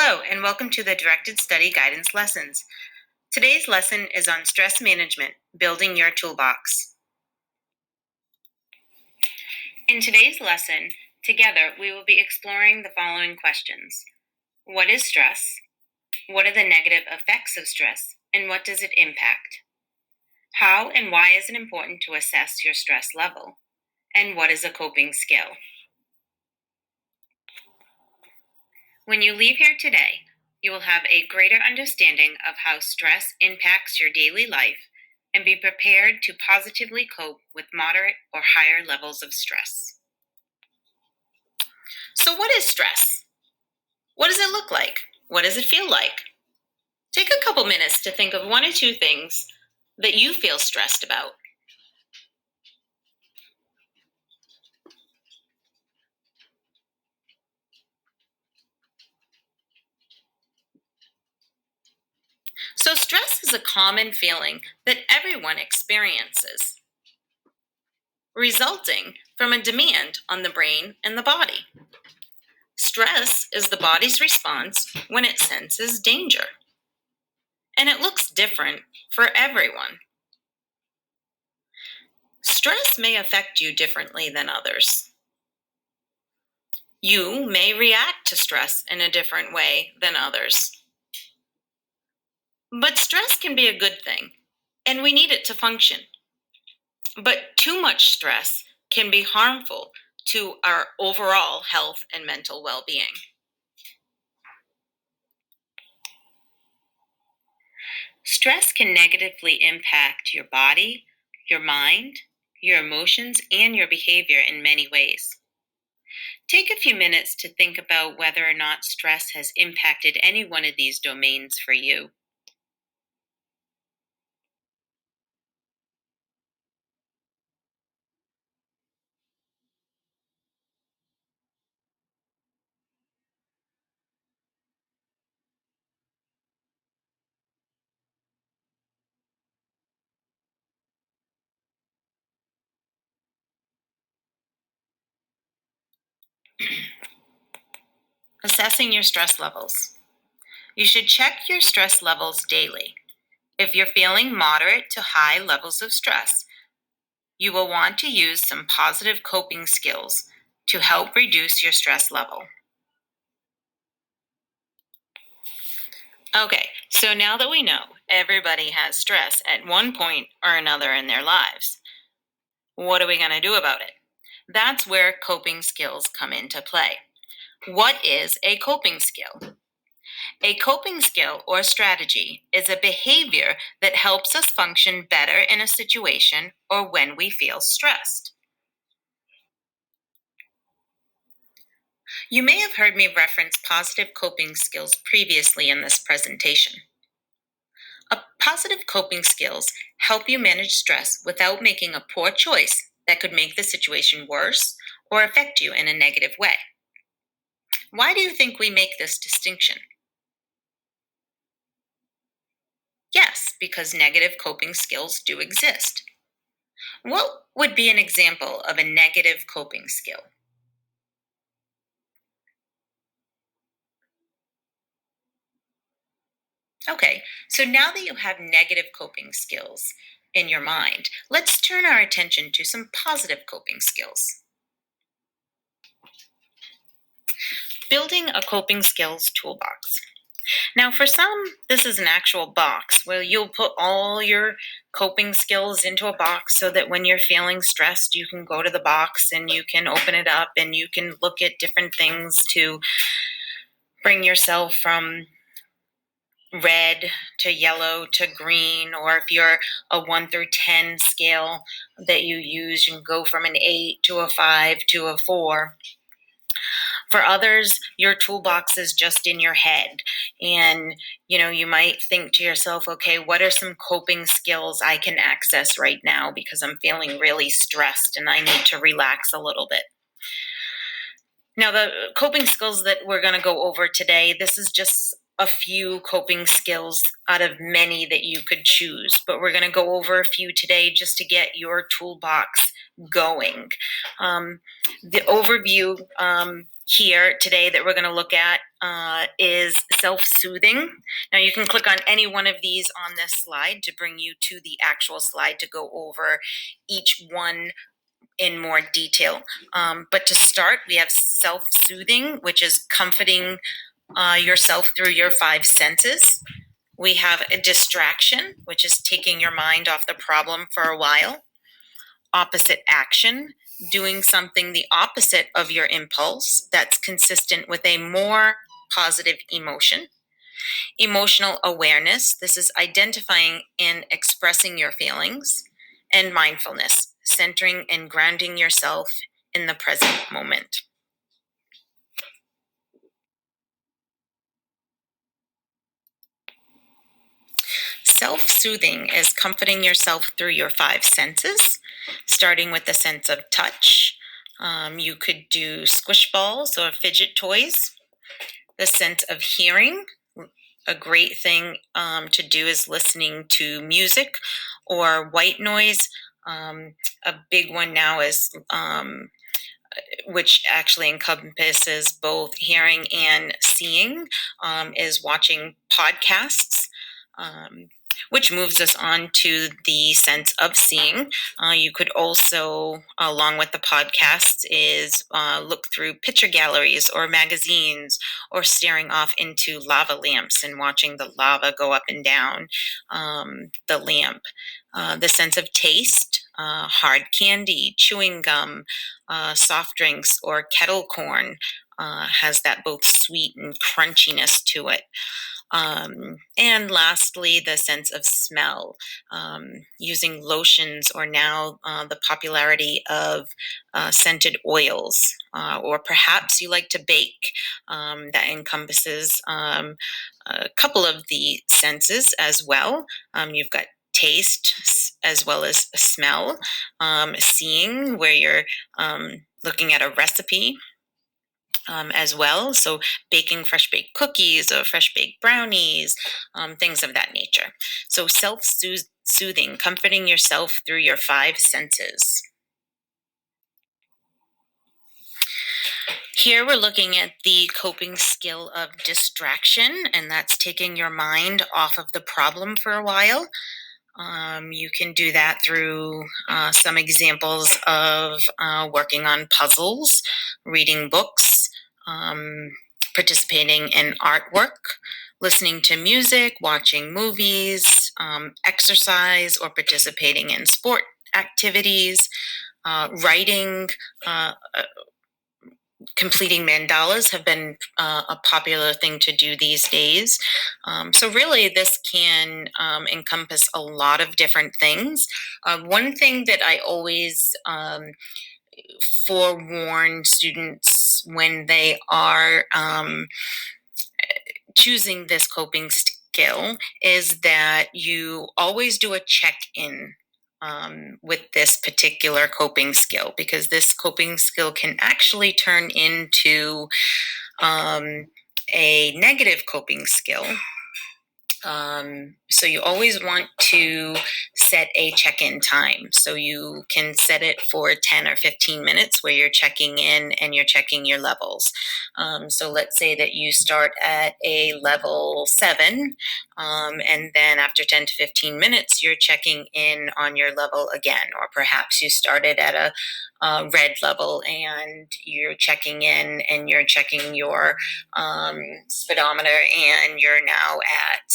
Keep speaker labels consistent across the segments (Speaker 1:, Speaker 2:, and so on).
Speaker 1: Hello, and welcome to the Directed Study Guidance lessons. Today's lesson is on stress management, building your toolbox. In today's lesson, together we will be exploring the following questions. What is stress? What are the negative effects of stress, and what does it impact? How and why is it important to assess your stress level? And what is a coping skill? When you leave here today, you will have a greater understanding of how stress impacts your daily life and be prepared to positively cope with moderate or higher levels of stress. So, what is stress? What does it look like? What does it feel like? Take a couple minutes to think of one or two things that you feel stressed about. So, stress is a common feeling that everyone experiences, resulting from a demand on the brain and the body. Stress is the body's response when it senses danger, and it looks different for everyone. Stress may affect you differently than others. You may react to stress in a different way than others. But stress can be a good thing, and we need it to function. But too much stress can be harmful to our overall health and mental well-being. Stress can negatively impact your body, your mind, your emotions, and your behavior in many ways. Take a few minutes to think about whether or not stress has impacted any one of these domains for you. Assessing your stress levels. You should check your stress levels daily. If you're feeling moderate to high levels of stress, you will want to use some positive coping skills to help reduce your stress level. Okay, so now that we know everybody has stress at one point or another in their lives, what are we going to do about it? That's where coping skills come into play. What is a coping skill? A coping skill or strategy is a behavior that helps us function better in a situation or when we feel stressed. You may have heard me reference positive coping skills previously in this presentation. Positive coping skills help you manage stress without making a poor choice that could make the situation worse or affect you in a negative way. Why do you think we make this distinction? Yes, because negative coping skills do exist. What would be an example of a negative coping skill? Okay, so now that you have negative coping skills in your mind, let's turn our attention to some positive coping skills. Building a coping skills toolbox. Now, for some, this is an actual box where you'll put all your coping skills into a box so that when you're feeling stressed, you can go to the box and you can open it up and you can look at different things to bring yourself from red to yellow to green, or if you're a 1 through 10 scale that you use, you can go from an 8 to a 5 to a 4. For others, your toolbox is just in your head. And, you might think to yourself, okay, what are some coping skills I can access right now because I'm feeling really stressed and I need to relax a little bit. Now, the coping skills that we're going to go over today, this is just a few coping skills out of many that you could choose, but we're going to go over a few today just to get your toolbox going. The overview here today that we're going to look at is self-soothing. Now you can click on any one of these on this slide to bring you to the actual slide to go over each one in more detail. But to start, we have self-soothing, which is comforting yourself through your five senses. We have a distraction, which is taking your mind off the problem for a while. Opposite action, doing something the opposite of your impulse that's consistent with a more positive emotion. Emotional awareness, this is identifying and expressing your feelings. And mindfulness, centering and grounding yourself in the present moment. Self-soothing is comforting yourself through your five senses, starting with the sense of touch. You could do squish balls or fidget toys. The sense of hearing. A great thing to do is listening to music or white noise. A big one now is which actually encompasses both hearing and seeing, is watching podcasts, which moves us on to the sense of seeing. You could also, along with the podcasts, is look through picture galleries or magazines, or staring off into lava lamps and watching the lava go up and down the lamp. The sense of taste, hard candy, chewing gum, soft drinks, or kettle corn has that both sweet and crunchiness to it. And lastly, the sense of smell, using lotions, or now the popularity of scented oils, or perhaps you like to bake. That encompasses a couple of the senses as well. You've got taste as well as smell, seeing, where you're looking at a recipe as well. So baking fresh baked cookies or fresh baked brownies, things of that nature. So self-soothing, comforting yourself through your five senses. Here we're looking at the coping skill of distraction, and that's taking your mind off of the problem for a while. You can do that through some examples of working on puzzles, reading books, participating in artwork, listening to music, watching movies, exercise, or participating in sport activities, writing. Completing mandalas have been a popular thing to do these days. So really, this can encompass a lot of different things. One thing that I always forewarn students when they are choosing this coping skill is that you always do a check-in with this particular coping skill, because this coping skill can actually turn into a negative coping skill. So you always want to set a check-in time. So you can set it for 10 or 15 minutes where you're checking in and you're checking your levels. So let's say that you start at a level 7, and then after 10 to 15 minutes, you're checking in on your level again. Or perhaps you started at a red level and you're checking in and you're checking your speedometer, and you're now at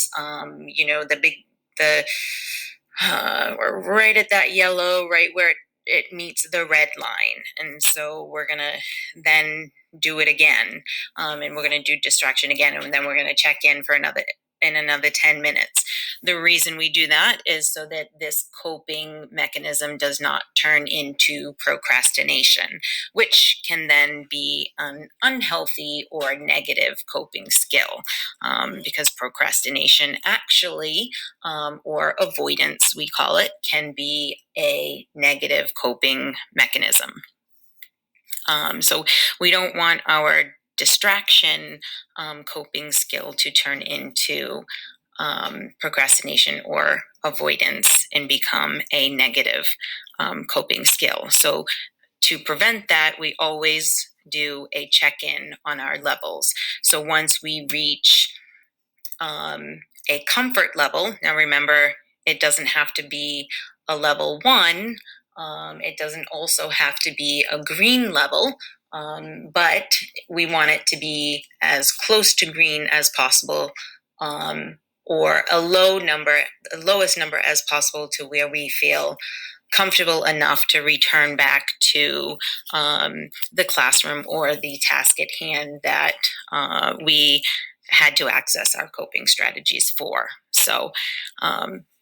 Speaker 1: we're right at that yellow, right where it meets the red line. And so we're gonna then do it again, and we're gonna do distraction again, and then we're gonna check in for another 10 minutes. The reason we do that is so that this coping mechanism does not turn into procrastination, which can then be an unhealthy or negative coping skill, because procrastination actually, or avoidance we call it, can be a negative coping mechanism. So we don't want our distraction coping skill to turn into procrastination or avoidance and become a negative coping skill. So to prevent that, we always do a check-in on our levels. So once we reach a comfort level, now remember, it doesn't have to be a level 1. It doesn't also have to be a green level, but we want it to be as close to green as possible, or a lowest number as possible, to where we feel comfortable enough to return back to the classroom or the task at hand that we had to access our coping strategies for. So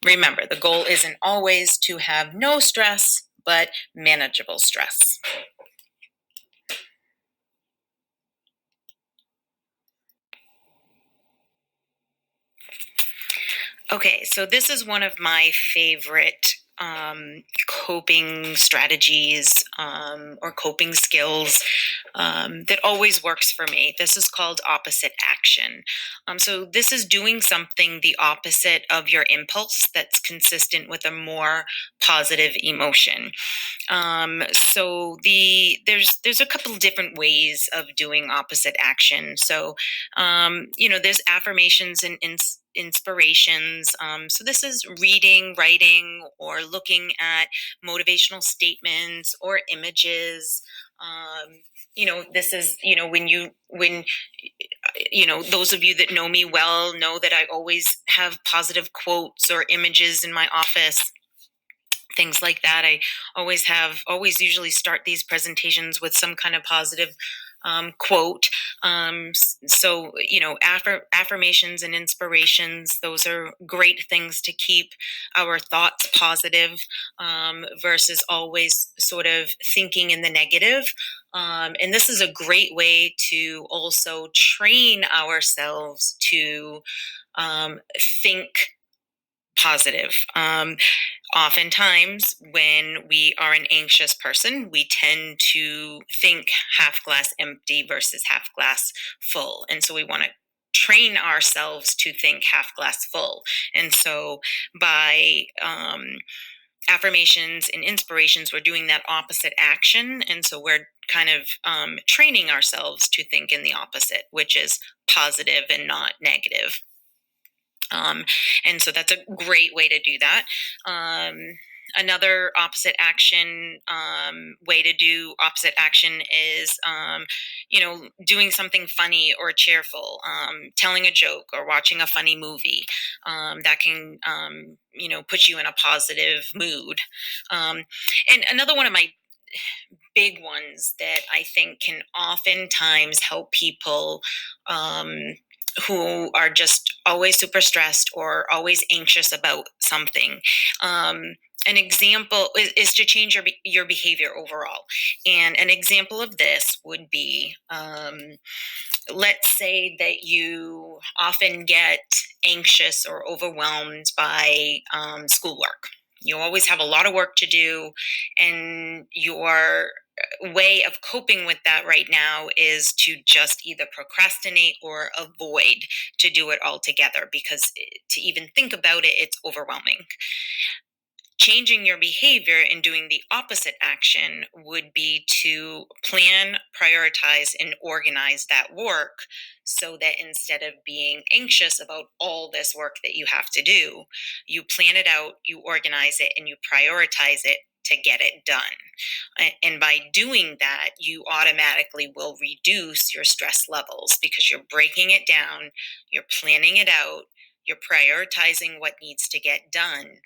Speaker 1: remember, the goal isn't always to have no stress, but manageable stress. Okay, so this is one of my favorite coping strategies or coping skills that always works for me. This is called opposite action. So this is doing something the opposite of your impulse that's consistent with a more positive emotion. So there's a couple different ways of doing opposite action. So there's affirmations and inspirations. So this is reading, writing, or looking at motivational statements or images. This is when those of you that know me well know that I always have positive quotes or images in my office, things like that. I always usually start these presentations with some kind of positive quote. So, affirmations and inspirations, those are great things to keep our thoughts positive, versus always sort of thinking in the negative. And this is a great way to also train ourselves to think positive. Oftentimes, when we are an anxious person, we tend to think half glass empty versus half glass full. And so we want to train ourselves to think half glass full. And so by affirmations and inspirations, we're doing that opposite action. And so we're kind of training ourselves to think in the opposite, which is positive and not negative. And so that's a great way to do that. Another opposite action way to do opposite action is, doing something funny or cheerful, telling a joke or watching a funny movie that can, put you in a positive mood. And another one of my big ones that I think can oftentimes help people who are just always super stressed or always anxious about something. An example is to change your behavior overall. And an example of this would be, let's say that you often get anxious or overwhelmed by schoolwork. You always have a lot of work to do, and your way of coping with that right now is to just either procrastinate or avoid to do it altogether, because to even think about it, it's overwhelming. Changing your behavior and doing the opposite action would be to plan, prioritize, and organize that work, so that instead of being anxious about all this work that you have to do, you plan it out, you organize it, and you prioritize it to get it done. And by doing that, you automatically will reduce your stress levels, because you're breaking it down, you're planning it out, you're prioritizing what needs to get done,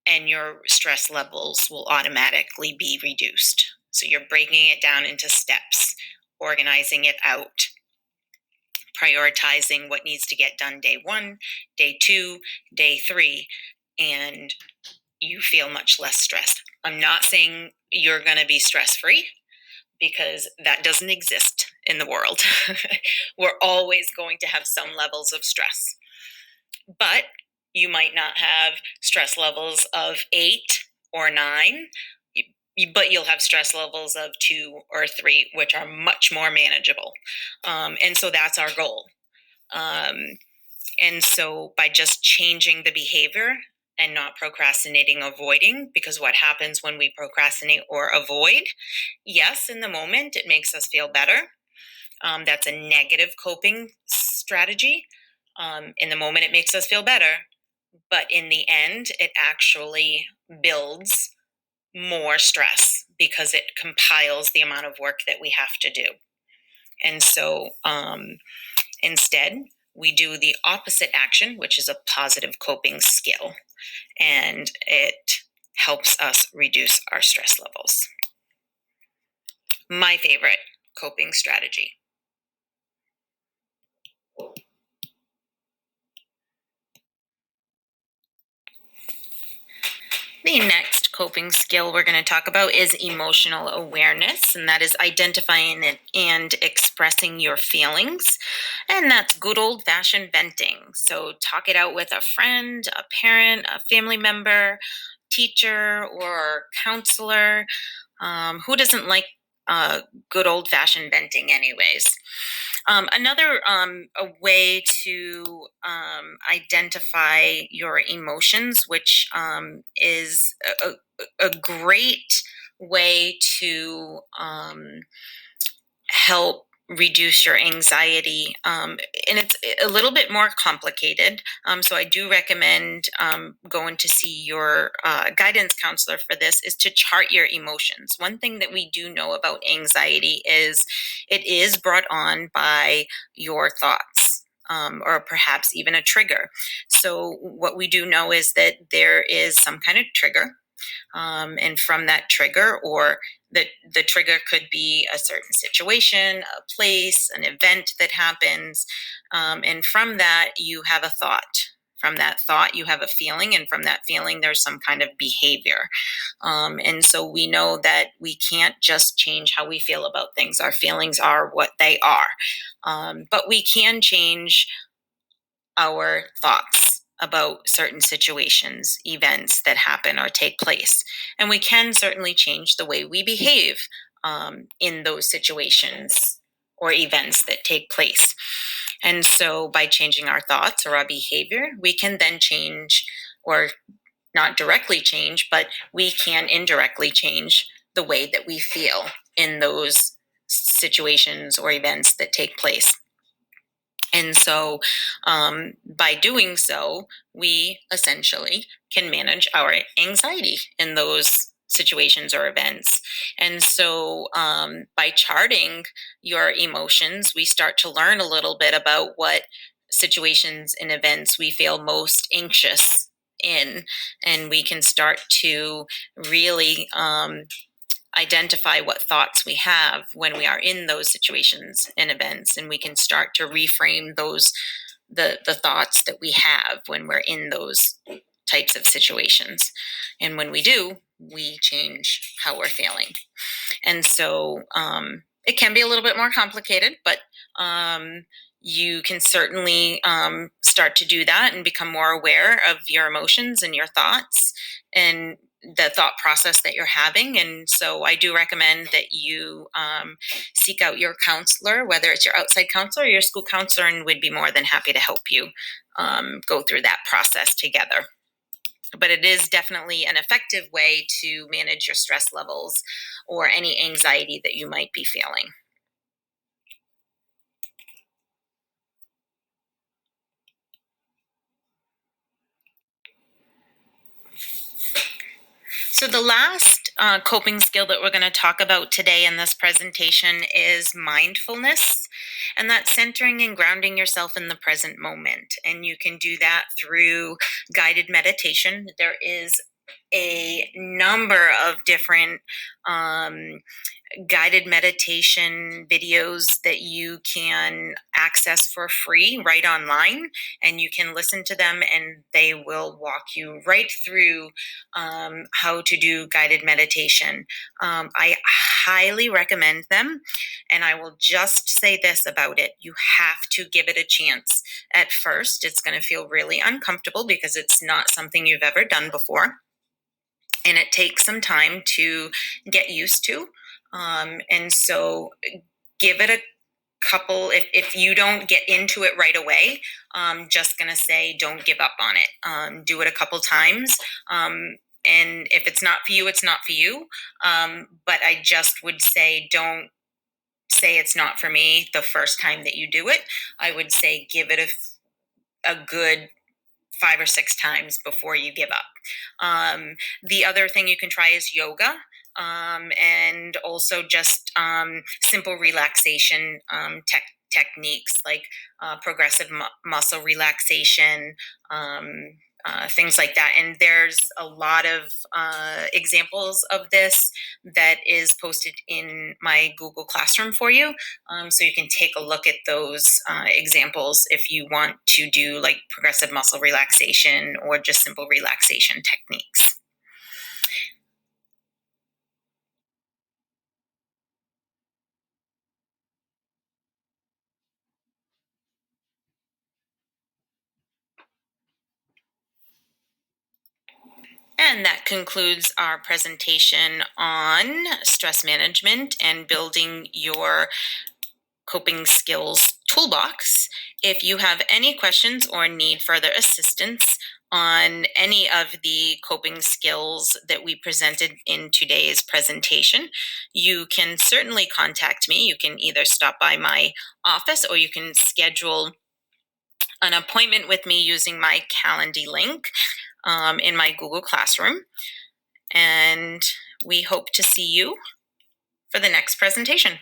Speaker 1: and your stress levels will automatically be reduced. So you're breaking it down into steps, organizing it out, prioritizing what needs to get done day 1, day 2, day 3, and you feel much less stressed. I'm not saying you're going to be stress-free, because that doesn't exist in the world. We're always going to have some levels of stress. But you might not have stress levels of 8 or 9, but you'll have stress levels of 2 or 3, which are much more manageable. And so that's our goal. And so by just changing the behavior and not procrastinating, avoiding, because what happens when we procrastinate or avoid? Yes, in the moment, it makes us feel better. That's a negative coping strategy. In the moment, it makes us feel better. But in the end, it actually builds more stress because it compiles the amount of work that we have to do. And so instead, we do the opposite action, which is a positive coping skill, and it helps us reduce our stress levels. My favorite coping strategy. The next coping skill we're going to talk about is emotional awareness, and that is identifying and expressing your feelings. And that's good old-fashioned venting. So talk it out with a friend, a parent, a family member, teacher, or counselor. Who doesn't like good old-fashioned venting anyways? Another a way to identify your emotions, which is a great way to help reduce your anxiety. And it's a little bit more complicated. So I do recommend going to see your guidance counselor for this, is to chart your emotions. One thing that we do know about anxiety is it is brought on by your thoughts. Or perhaps even a trigger. So what we do know is that there is some kind of trigger. And from that trigger, or the trigger could be a certain situation, a place, an event that happens. And from that, you have a thought. From that thought, you have a feeling. And from that feeling, there's some kind of behavior. And so we know that we can't just change how we feel about things. Our feelings are what they are. But we can change our thoughts about certain situations, events that happen or take place. And we can certainly change the way we behave in those situations or events that take place. And so by changing our thoughts or our behavior, we can then change, or not directly change, but we can indirectly change the way that we feel in those situations or events that take place. And so by doing so, we essentially can manage our anxiety in those situations or events. And so by charting your emotions, we start to learn a little bit about what situations and events we feel most anxious in. And we can start to really identify what thoughts we have when we are in those situations and events, and we can start to reframe those the thoughts that we have when we're in those types of situations. And when we do, we change how we're feeling. And so it can be a little bit more complicated, but you can certainly start to do that and become more aware of your emotions and your thoughts and the thought process that you're having. And so I do recommend that you seek out your counselor, whether it's your outside counselor or your school counselor, and we'd be more than happy to help you go through that process together. But it is definitely an effective way to manage your stress levels or any anxiety that you might be feeling. So the last coping skill that we're going to talk about today in this presentation is mindfulness, and that's centering and grounding yourself in the present moment. And you can do that through guided meditation. There is a number of different guided meditation videos that you can access for free right online, and you can listen to them, and they will walk you right through how to do guided meditation. I highly recommend them, and I will just say this about it: you have to give it a chance. At first, it's going to feel really uncomfortable because it's not something you've ever done before, and it takes some time to get used to. And so give it if you don't get into it right away, just gonna say don't give up on it. Do it a couple times. And if it's not for you, it's not for you. But I just would say don't say it's not for me the first time that you do it. I would say give it a good 5 or 6 times before you give up. The other thing you can try is yoga. And also just simple relaxation techniques like progressive muscle relaxation, things like that. And there's a lot of examples of this that is posted in my Google Classroom for you. So you can take a look at those examples if you want to do like progressive muscle relaxation or just simple relaxation techniques. And that concludes our presentation on stress management and building your coping skills toolbox. If you have any questions or need further assistance on any of the coping skills that we presented in today's presentation, you can certainly contact me. You can either stop by my office or you can schedule an appointment with me using my Calendly link in my Google Classroom. And we hope to see you for the next presentation.